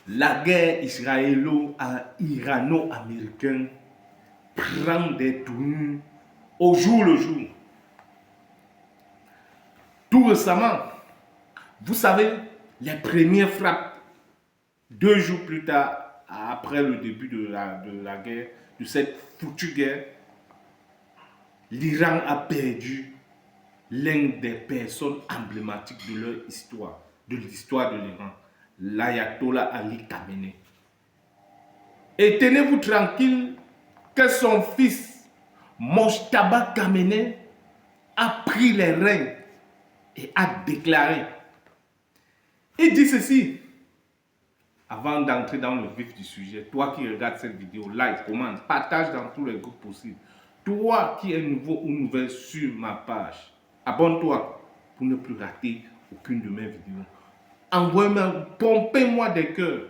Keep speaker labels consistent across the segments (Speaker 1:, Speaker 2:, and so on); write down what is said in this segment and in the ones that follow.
Speaker 1: La guerre israélo-irano-américaine prend des tournures au jour le jour. Tout récemment, vous savez, les premières frappes, 2 jours plus tard, après le début de la guerre, de cette foutue guerre, l'Iran a perdu l'un des personnes emblématiques de leur histoire, de l'histoire de l'Iran, l'ayatollah Ali Khamenei. Et tenez-vous tranquille que son fils, Mojtaba Khamenei, a pris les rênes et a déclaré. Il dit ceci, avant d'entrer dans le vif du sujet, toi qui regardes cette vidéo, like, commente, partage dans tous les groupes possibles. Toi qui es nouveau ou nouvelle sur ma page, abonne-toi pour ne plus rater aucune de mes vidéos. Envoyez-moi, pompez-moi des cœurs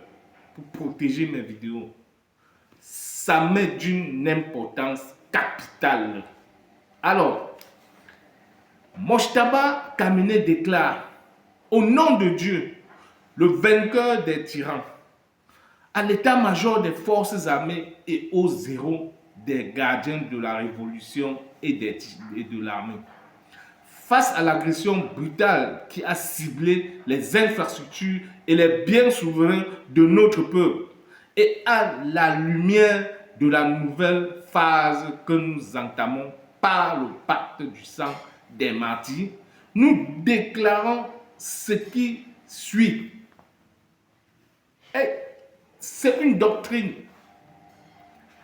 Speaker 1: pour protéger mes vidéos. Ça m'est d'une importance capitale. Alors, Mojtaba Khamenei déclare, au nom de Dieu, le vainqueur des tyrans, à l'état-major des forces armées et aux héros des gardiens de la révolution et de l'armée. Face à l'agression brutale qui a ciblé les infrastructures et les biens souverains de notre peuple, et à la lumière de la nouvelle phase que nous entamons par le pacte du sang des martyrs, nous déclarons ce qui suit. Et c'est une doctrine.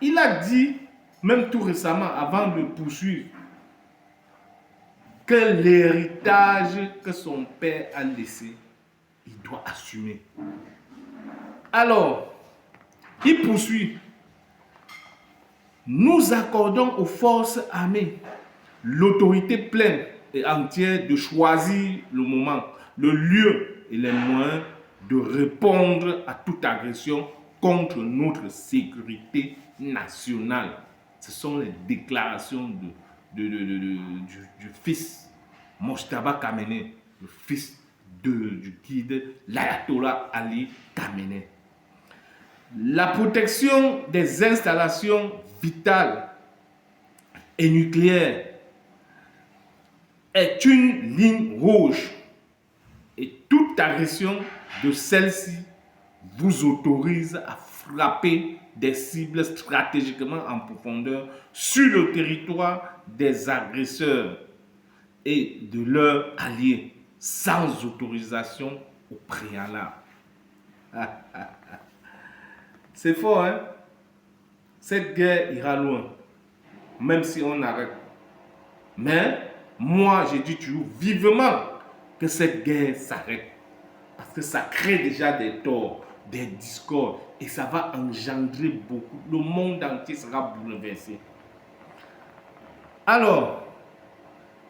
Speaker 1: Il a dit, même tout récemment, avant de poursuivre, que l'héritage que son père a laissé, il doit assumer. Alors, il poursuit. Nous accordons aux forces armées l'autorité pleine et entière de choisir le moment, le lieu et les moyens de répondre à toute agression contre notre sécurité nationale. Ce sont les déclarations du fils Mojtaba Khamenei, le fils du guide, l'ayatollah Ali Khamenei. La protection des installations vitales et nucléaires est une ligne rouge et toute agression de celle-ci vous autorise à frapper des cibles stratégiquement en profondeur sur le territoire des agresseurs et de leurs alliés sans autorisation au préalable. C'est fort, hein? Cette guerre ira loin, même si on arrête. Mais moi, j'ai dit toujours vivement que cette guerre s'arrête. Parce que ça crée déjà des torts, des discords, et ça va engendrer beaucoup. Le monde entier sera bouleversé. Alors,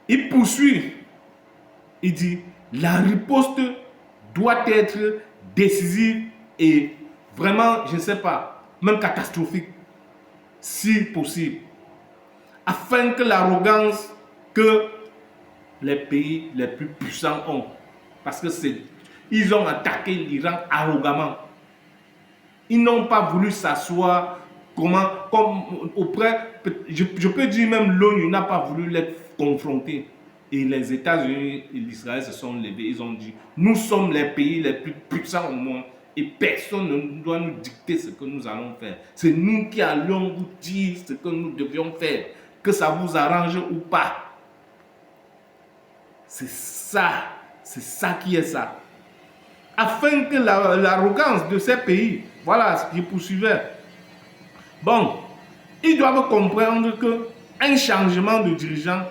Speaker 1: il poursuit. Il dit, la riposte doit être décisive et vraiment, je ne sais pas, même catastrophique, si possible, afin que l'arrogance que les pays les plus puissants ont, parce que ils ont attaqué l'Iran arrogamment. Ils n'ont pas voulu s'asseoir comme auprès, je peux dire même l'ONU n'a pas voulu les confronter. Et les États-Unis et l'Israël se sont levés, ils ont dit, nous sommes les pays les plus puissants au monde et personne ne doit nous dicter ce que nous allons faire. C'est nous qui allons vous dire ce que nous devions faire, que ça vous arrange ou pas. C'est ça qui est ça. Afin que l'arrogance de ces pays, voilà ce qui poursuivait. Bon, ils doivent comprendre qu'un changement de dirigeant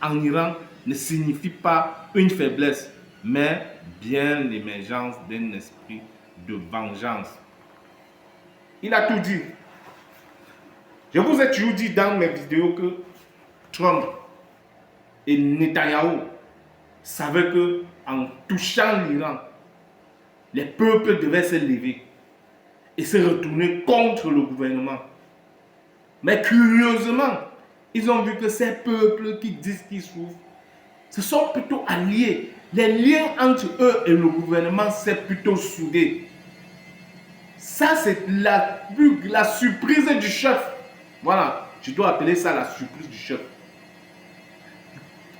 Speaker 1: en Iran ne signifie pas une faiblesse, mais bien l'émergence d'un esprit de vengeance. Il a tout dit. Je vous ai toujours dit dans mes vidéos que Trump et Netanyahou savaient qu'en touchant l'Iran, les peuples devaient se lever et se retourner contre le gouvernement. Mais curieusement, ils ont vu que ces peuples qui disent qu'ils souffrent, ce sont plutôt alliés. Les liens entre eux et le gouvernement, c'est plutôt soudé. Ça, c'est la surprise du chef. Voilà, je dois appeler ça la surprise du chef.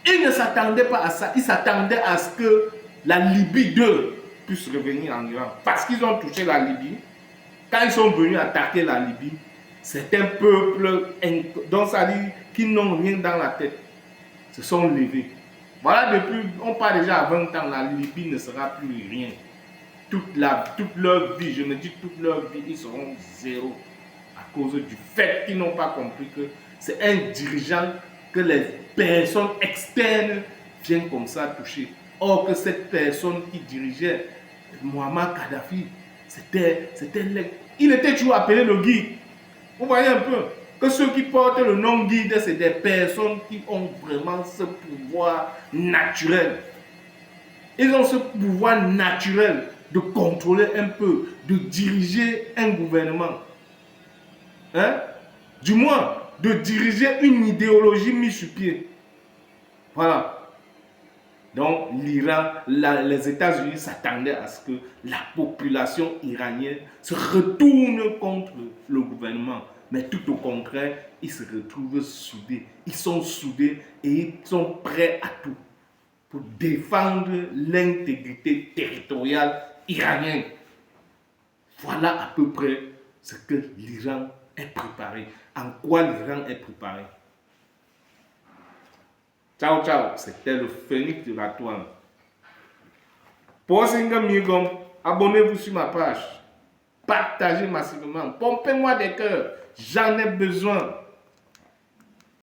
Speaker 1: Il ne s'attendait pas à ça. Il s'attendait à ce que la Libye 2 puisse revenir en Iran. Parce qu'ils ont touché la Libye. Quand ils sont venus attaquer la Libye, c'est un peuple, donc ça dit qu'ils n'ont rien dans la tête, se sont levés. Voilà, depuis, on parle déjà à 20 ans, la Libye ne sera plus rien. Toute leur vie, je me dis toute leur vie, ils seront zéro. À cause du fait qu'ils n'ont pas compris que c'est un dirigeant que les personnes externes viennent comme ça toucher. Or que cette personne qui dirigeait Muammar Kadhafi, il était toujours appelé le guide. Vous voyez un peu que ceux qui portent le nom guide, c'est des personnes qui ont vraiment ce pouvoir naturel. Ils ont ce pouvoir naturel de contrôler un peu, de diriger un gouvernement. Hein? Du moins, de diriger une idéologie mise sur pied. Voilà. Donc, l'Iran, les États-Unis s'attendaient à ce que la population iranienne se retourne contre le gouvernement. Mais tout au contraire, ils se retrouvent soudés. Ils sont soudés et ils sont prêts à tout pour défendre l'intégrité territoriale iranienne. Voilà à peu près ce que l'Iran est préparé. En quoi l'Iran est préparé. Ciao, ciao. C'était le Phénix de la Toile. Pour Migom, abonnez-vous sur ma page. Partagez massivement. Pompez-moi des cœurs. J'en ai besoin.